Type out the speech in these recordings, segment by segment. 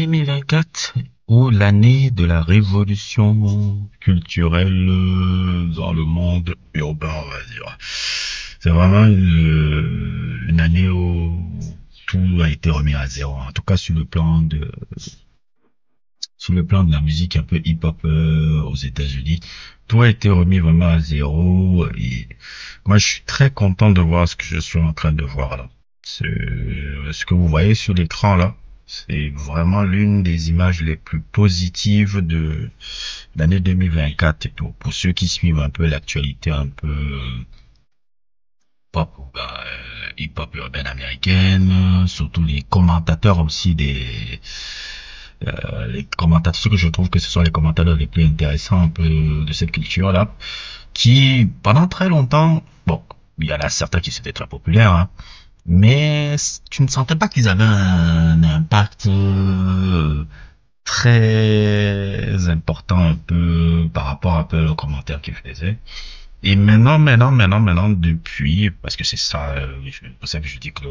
2024 ou l'année de la révolution culturelle dans le monde urbain, on va dire. C'est vraiment une année où tout a été remis à zéro. En tout cas, sur le plan de la musique un peu hip-hop aux États-Unis, tout a été remis vraiment à zéro. Et moi, je suis très content de voir ce que je suis en train de voir là. Ce que vous voyez sur l'écran là, c'est vraiment l'une des images les plus positives de l'année 2024 et tout. Pour ceux qui suivent un peu l'actualité un peu pop ou hip-hop urbaine américaine, surtout les commentateurs aussi les commentateurs, ceux que je trouve que ce sont les commentateurs les plus intéressants un peu de cette culture-là, qui pendant très longtemps, bon, il y en a certains qui étaient très populaires, hein, mais tu ne sentais pas qu'ils avaient un impact très important un peu par rapport un peu aux commentaires qu'ils faisaient. Et maintenant, depuis, parce que c'est ça, c'est pour ça que je dis que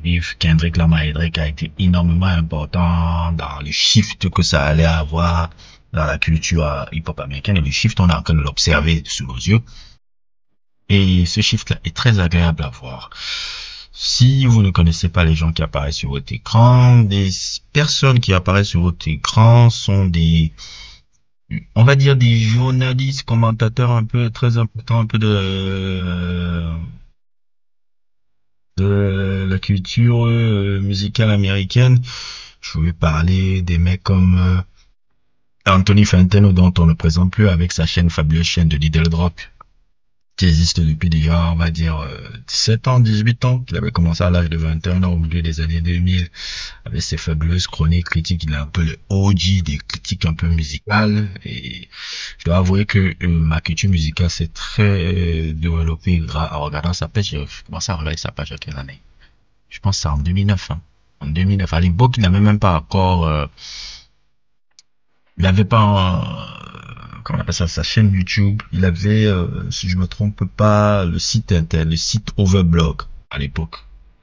Beef, Kendrick Lamar et Drake a été énormément important dans le shift que ça allait avoir dans la culture hip-hop américaine. Et le shift, on est en train de l'observer sous nos yeux. Et ce shift-là est très agréable à voir. Si vous ne connaissez pas les gens qui apparaissent sur votre écran, des personnes qui apparaissent sur votre écran sont on va dire des journalistes, commentateurs un peu très importants, un peu de la culture musicale américaine. Je voulais parler des mecs comme Anthony Fantano, dont on ne présente plus avec sa fabuleuse chaîne de Little Drop, qui existe depuis déjà, on va dire, 17 ans, 18 ans, qu'il avait commencé à l'âge de 21 ans au milieu des années 2000, avec ses fabuleuses chroniques critiques. Il est un peu le OG des critiques un peu musicales, et je dois avouer que ma culture musicale s'est très développée en regardant sa page. J'ai commencé à regarder sa page à quelle année? Je pense que c'est en 2009, hein. En 2009, à l'époque, il n'avait même pas encore, il n'avait pas, comment on appelle ça, sa chaîne YouTube. Il avait, si je me trompe pas, le site Overblog à l'époque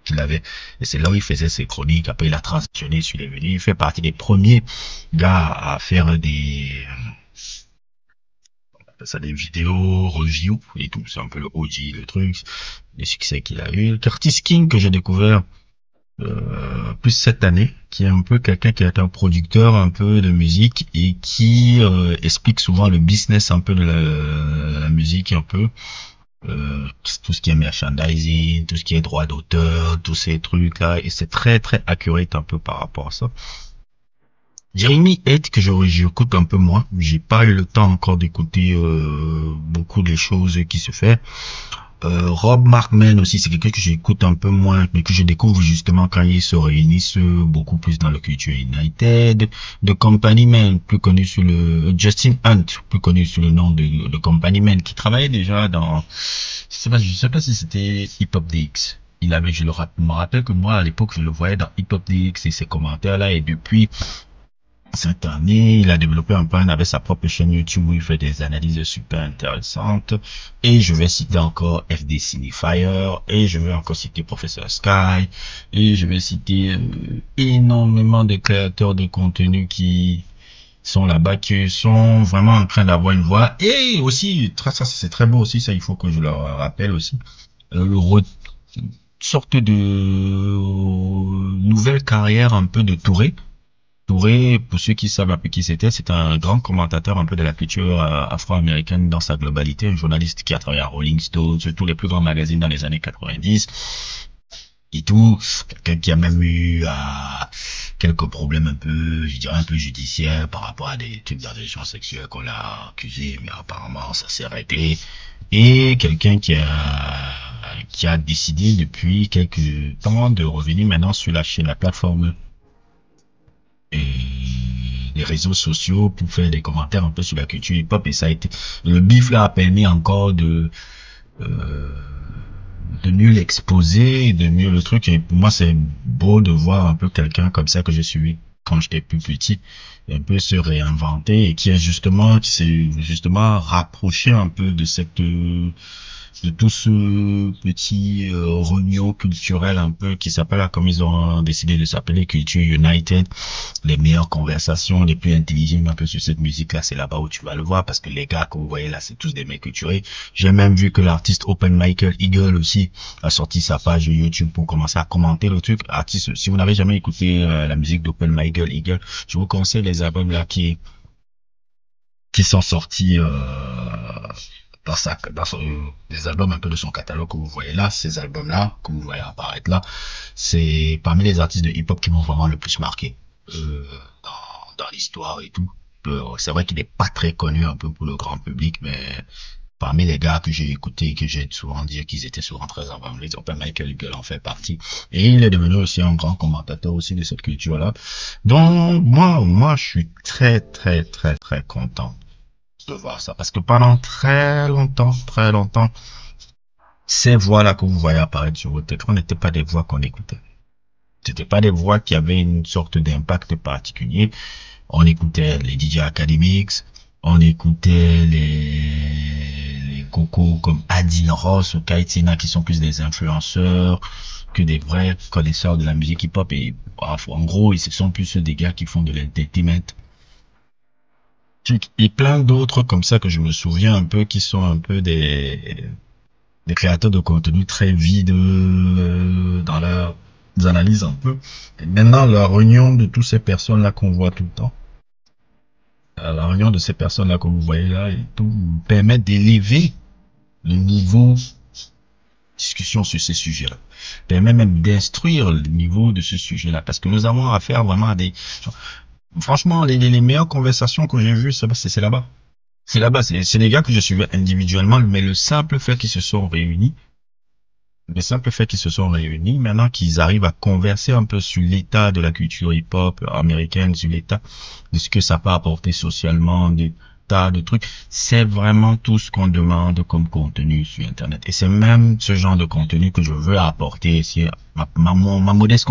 qu'il avait. Et c'est là où il faisait ses chroniques. Après, il a transitionné sur les venues. Il fait partie des premiers gars à faire des vidéos review et tout. C'est un peu le OG, le truc, les succès qu'il a eu. Curtis King que j'ai découvert plus cette année, qui est un peu quelqu'un qui est un producteur un peu de musique et qui explique souvent le business un peu de la musique un peu tout ce qui est merchandising, tout ce qui est droit d'auteur, tous ces trucs là, et c'est très très accurate un peu par rapport à ça. Jeremy Head que j'écoute un peu moins, j'ai pas eu le temps encore d'écouter beaucoup des choses qui se fait. Rob Markman aussi, c'est quelqu'un que j'écoute un peu moins, mais que je découvre justement quand ils se réunissent beaucoup plus dans le Culture United. The Company Man, plus connu sous Justin Hunt, plus connu sous le nom de Company Man, qui travaillait déjà dans, je sais pas si c'était Hip Hop DX. Me rappelle que moi, à l'époque, je le voyais dans Hip Hop DX et ses commentaires là, et depuis, cette année, il a développé un peu, il avait sa propre chaîne YouTube où il fait des analyses super intéressantes. Et je vais citer encore FD Signifier, et je vais encore citer Professor Sky, et je vais citer énormément de créateurs de contenu qui sont là-bas, qui sont vraiment en train d'avoir une voix. Et aussi, ça c'est très beau aussi, ça il faut que je leur rappelle aussi, sorte de nouvelle carrière un peu de Touré. Touré, pour ceux qui savent un peu qui c'est un grand commentateur un peu de la culture afro-américaine dans sa globalité, un journaliste qui a travaillé à Rolling Stone, sur tous les plus grands magazines dans les années 90 et tout, quelqu'un qui a même eu quelques problèmes un peu, je dirais un peu judiciaires par rapport à des trucs d'agression sexuelle qu'on l'a accusé, mais apparemment ça s'est arrêté, et quelqu'un qui a décidé depuis quelques temps de revenir maintenant sur la plateforme et les réseaux sociaux pour faire des commentaires un peu sur la culture hip-hop, et ça a été, le bif là a permis encore euh, de mieux l'exposer, de mieux le truc, et pour moi c'est beau de voir un peu quelqu'un comme ça que j'ai suivi quand j'étais plus petit, un peu se réinventer, et qui s'est justement rapproché un peu de de tout ce petit renouveau culturel un peu qui s'appelle là, comme ils ont décidé de s'appeler Culture United. Les meilleures conversations, les plus intelligentes un peu sur cette musique là, c'est là-bas où tu vas le voir, parce que les gars que vous voyez là, c'est tous des mecs culturés. J'ai même vu que l'artiste Open Michael Eagle aussi a sorti sa page YouTube pour commencer à commenter le truc. Artiste, si vous n'avez jamais écouté la musique d'Open Michael Eagle, je vous conseille les albums là qui sont sortis des albums un peu de son catalogue que vous voyez là. Ces albums là que vous voyez apparaître là, c'est parmi les artistes de hip-hop qui m'ont vraiment le plus marqué dans l'histoire et tout. C'est vrai qu'il n'est pas très connu un peu pour le grand public, mais parmi les gars que j'ai écoutés, que j'ai souvent dit qu'ils étaient souvent très avancés, Michael Eagle en fait partie. Et il est devenu aussi un grand commentateur aussi de cette culture-là. Donc, moi, je suis très, très, très, très content de voir ça. Parce que pendant très longtemps, ces voix-là que vous voyez apparaître sur votre écran n'étaient pas des voix qu'on écoutait. C'était pas des voix qui avaient une sorte d'impact particulier. On écoutait les DJ Academics, on écoutait les cocos comme Adin Ross ou Kaitina qui sont plus des influenceurs que des vrais connaisseurs de la musique hip-hop. Et en gros, ils sont plus des gars qui font de l'entertainment. Et plein d'autres comme ça que je me souviens un peu, qui sont un peu des créateurs de contenu très vides dans leurs analyses un peu. Et maintenant, la réunion de toutes ces personnes-là qu'on voit tout le temps, la réunion de ces personnes-là que vous voyez là et tout, permet d'élever le niveau de discussion sur ces sujets-là. Permet même d'instruire le niveau de ce sujet-là. Parce que nous avons affaire vraiment à des... Franchement, les meilleures conversations que j'ai vues, c'est là-bas. C'est là-bas, c'est des gars que je suivais individuellement, mais le simple fait qu'ils se sont réunis, maintenant qu'ils arrivent à converser un peu sur l'état de la culture hip-hop américaine, sur l'état de ce que ça peut apporter socialement, des tas de trucs, c'est vraiment tout ce qu'on demande comme contenu sur Internet. Et c'est même ce genre de contenu que je veux apporter ici, ma modeste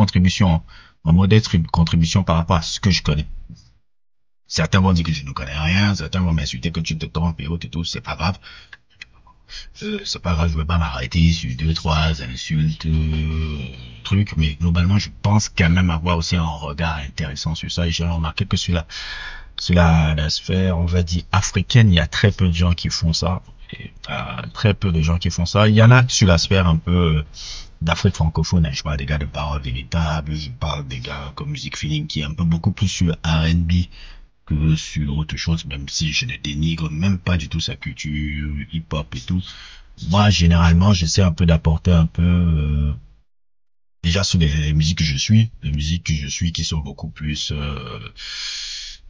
contribution, par rapport à ce que je connais. Certains vont dire que je ne connais rien, certains vont m'insulter que tu te trompes et autres et tout, c'est pas grave. C'est pas grave, je vais pas m'arrêter sur 2, 3 insultes, trucs, mais globalement, je pense quand même avoir aussi un regard intéressant sur ça. Et j'ai remarqué que sur la sphère, on va dire, africaine, il y a très peu de gens qui font ça. Et, très peu de gens qui font ça. Il y en a sur la sphère un peu d'Afrique francophone, hein. Je parle des gars de Parole Véritable, je parle des gars comme Music Feeling qui est un peu beaucoup plus sur R&B que sur autre chose, même si je ne dénigre même pas du tout sa culture hip-hop et tout. Moi, généralement, j'essaie un peu d'apporter un peu, déjà sur les musiques que je suis, qui sont beaucoup plus,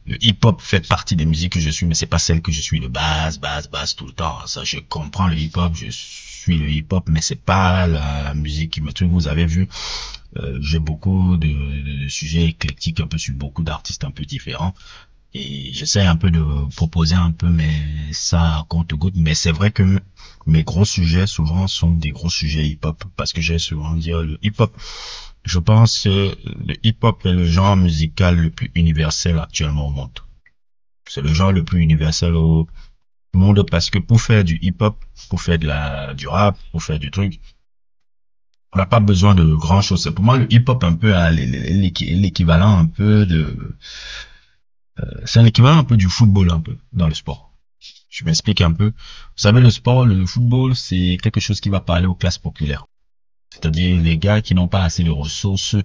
le hip-hop fait partie des musiques que je suis, mais c'est pas celle que je suis de base tout le temps. Ça, je comprends le hip-hop, je suis le hip-hop, mais c'est pas la musique qui me truc. Vous avez vu, j'ai beaucoup de sujets éclectiques un peu sur beaucoup d'artistes un peu différents. Et j'essaie un peu de proposer un peu ça à compte-goutte, mais c'est vrai que mes gros sujets souvent sont des gros sujets hip-hop, parce que j'ai souvent dit le hip-hop. Je pense que le hip-hop est le genre musical le plus universel actuellement au monde. C'est le genre le plus universel au monde parce que pour faire du hip-hop, pour faire du rap, pour faire du truc, on n'a pas besoin de grand chose. C'est pour moi le hip-hop un peu l'équivalent un peu c'est un équivalent un peu du football un peu dans le sport. Je m'explique un peu. Vous savez, le sport, le football, c'est quelque chose qui va parler aux classes populaires. C'est-à-dire les gars qui n'ont pas assez de ressources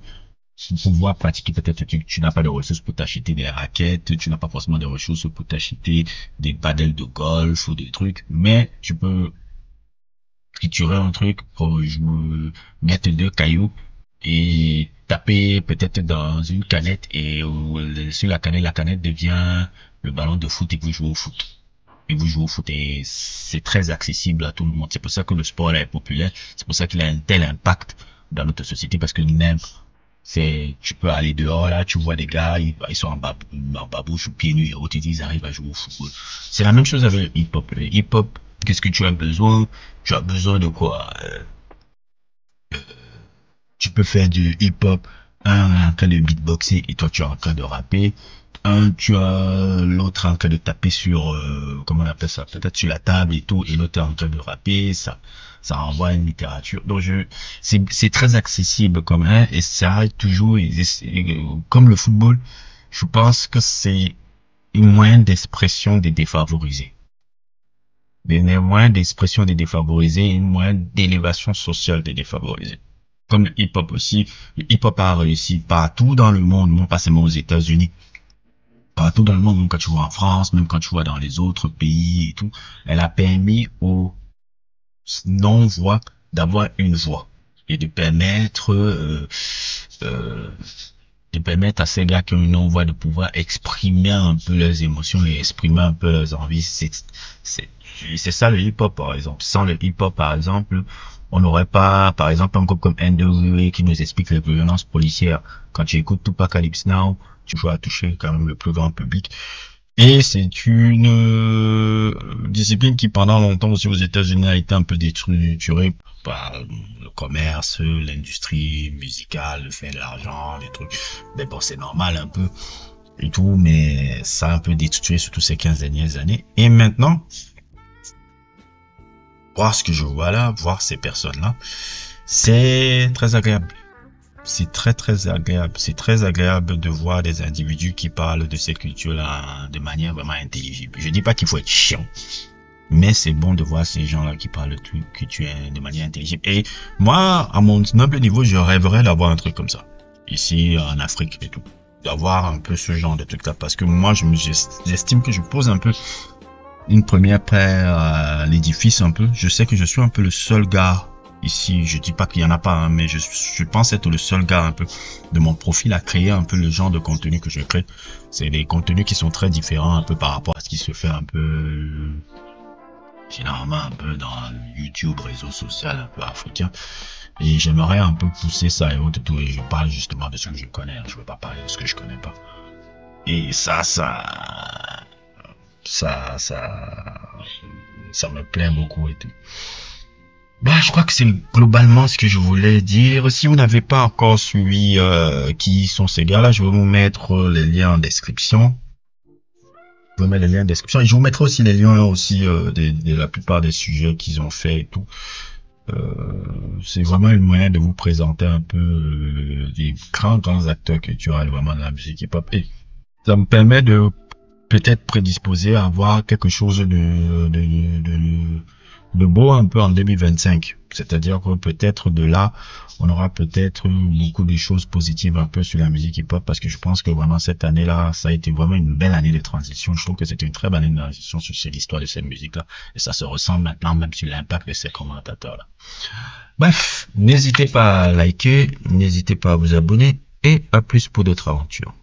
pour pouvoir pratiquer. Peut-être que tu n'as pas de ressources pour t'acheter des raquettes, tu n'as pas forcément de ressources pour t'acheter des paddles de golf ou des trucs, mais tu peux triturer un truc pour mettre 2 cailloux et taper peut-être dans une canette et sur la canette devient le ballon de foot et vous jouez au foot. Et vous jouez au foot et c'est très accessible à tout le monde. C'est pour ça que le sport là est populaire. C'est pour ça qu'il a un tel impact dans notre société parce que même tu peux aller dehors là, tu vois des gars, ils sont en babouche, pieds nus et autres, ils arrivent à jouer au football. C'est la même chose avec le hip-hop. Le hip-hop, qu'est-ce que tu as besoin? Tu as besoin de quoi? Tu peux faire du hip-hop, un en train de beatboxer et toi tu es en train de rapper. un, tu as l'autre en train de taper sur, comment on appelle ça, peut-être sur la table et tout, et l'autre est en train de rapper, ça renvoie à une littérature. Donc c'est très accessible comme un, et ça arrive toujours, comme le football, je pense que c'est un moyen d'expression des défavorisés. Des moyens d'expression des défavorisés, un moyen d'élévation sociale des défavorisés. Comme le hip-hop aussi, le hip-hop a réussi partout dans le monde, non pas seulement aux États-Unis, partout dans le monde, même quand tu vois en France, même quand tu vois dans les autres pays et tout, elle a permis aux non-voix d'avoir une voix et euh, de permettre à ces gars qui ont une non-voix de pouvoir exprimer un peu leurs émotions et exprimer un peu leurs envies. C'est, c'est ça le hip-hop, par exemple. Sans le hip-hop, par exemple, on n'aurait pas, par exemple, un groupe comme NWA qui nous explique les violences policières. Quand tu écoutes Tupacalypse Now, tu vas toucher quand même le plus grand public. Et c'est une discipline qui pendant longtemps aussi aux États-Unis a été un peu détriturée par le commerce, l'industrie musicale, le fait de l'argent, des trucs. Mais bon, c'est normal un peu et tout, mais ça a un peu détrituré surtout ces 15 dernières années. Et maintenant, voir ce que je vois là, voir ces personnes-là, c'est très agréable. C'est très agréable. C'est très agréable de voir des individus qui parlent de cette culture-là de manière vraiment intelligible. Je dis pas qu'il faut être chiant, mais c'est bon de voir ces gens-là qui parlent de trucs culturels de manière intelligible. Et moi, à mon humble niveau, je rêverais d'avoir un truc comme ça. Ici, en Afrique et tout. D'avoir un peu ce genre de truc-là. Parce que moi, j'estime que je pose un peu une première pierre à l'édifice un peu. Je sais que je suis un peu le seul gars ici, je dis pas qu'il y en a pas, hein, mais je pense être le seul gars un peu de mon profil à créer un peu le genre de contenu que je crée. C'est des contenus qui sont très différents un peu par rapport à ce qui se fait un peu généralement un peu dans YouTube, réseau social un peu africain. Et j'aimerais un peu pousser ça et autres et tout. Et je parle justement de ce que je connais. Je veux pas parler de ce que je connais pas. Et ça me plaît beaucoup et tout. Bah, je crois que c'est globalement ce que je voulais dire. Si vous n'avez pas encore suivi qui sont ces gars-là, je vais vous mettre les liens en description. Je vous mets les liens en description et je vous mettrai aussi les liens aussi de la plupart des sujets qu'ils ont fait et tout. C'est vraiment une moyen de vous présenter un peu des grands acteurs culturels vraiment de la musique hip-hop. Et ça me permet de peut-être prédisposer à avoir quelque chose de beau un peu en 2025. C'est-à-dire que peut-être de là, on aura peut-être beaucoup de choses positives un peu sur la musique hip-hop parce que je pense que vraiment cette année-là, ça a été vraiment une belle année de transition. Je trouve que c'était une très belle année de transition sur l'histoire de cette musique-là. Et ça se ressent maintenant même sur l'impact de ces commentateurs-là. Bref, n'hésitez pas à liker, n'hésitez pas à vous abonner et à plus pour d'autres aventures.